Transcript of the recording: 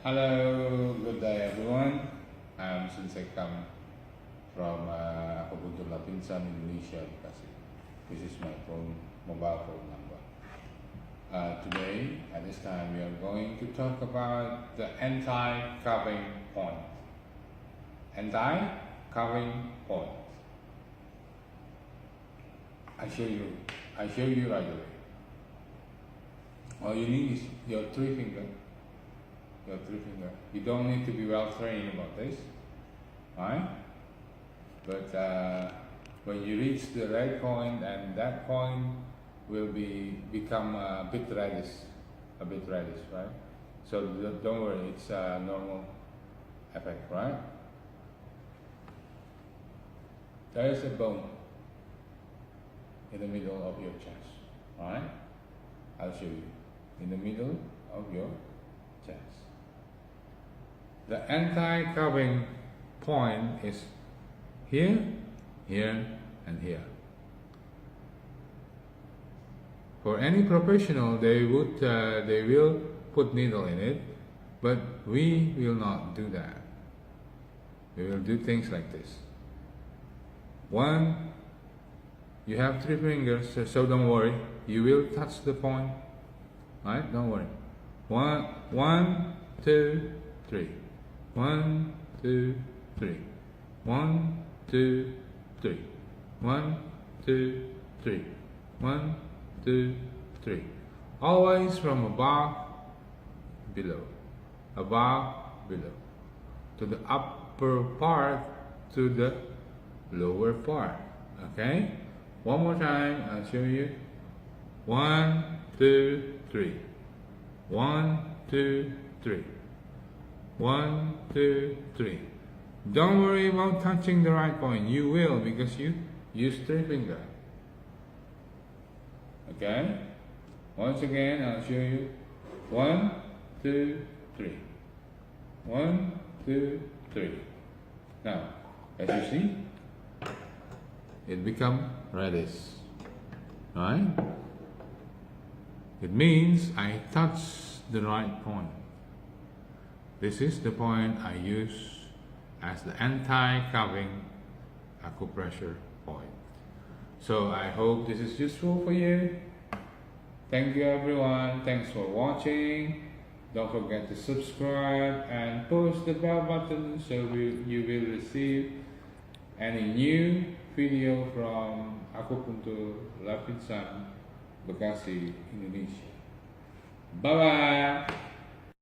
Hello, good day everyone. I'm Sensei Kam from AKUPUNTUR LAPINSAM Indonesia Bekasi. This is my mobile phone number. Today, at this time, we are going to talk about the anti-carving point. Anti-carving point. I show you right away. All you need is your three finger. You don't need to be well trained about this, right? But when you reach the red point, and that point will become a bit reddish, right? So don't worry, it's a normal effect, right? There is a bone in the middle of your chest, right? I'll show you. In the middle of your chest. The anti-carving point is here, here, and here. For any professional, they will put needle in it, but we will not do that. We will do things like this. One, you have three fingers, so don't worry. You will touch the point, right? Don't worry. One, two, three. 1, 2, 3. 1, 2, 3. 1, 2, 3. 1, 2, 3. Always from above, below. Above, below. To the upper part, to the lower part. Okay? One more time, I'll show you. 1, 2, 3. 1, 2, 3. 1, 2, 3. Don't worry about touching the right point. You will, because you use three fingers. Okay? Once again, I'll show you. 1, 2, 3. 1, 2, 3. Now, as you see, it becomes reddish. Right? It means I touch the right point. This is the point I use as the anti-carving acupressure point. So I hope this is useful for you. Thank you everyone. Thanks for watching. Don't forget to subscribe and push the bell button so you will receive any new video from Akupuntur Lapinsam Bekasi, Indonesia. Bye bye.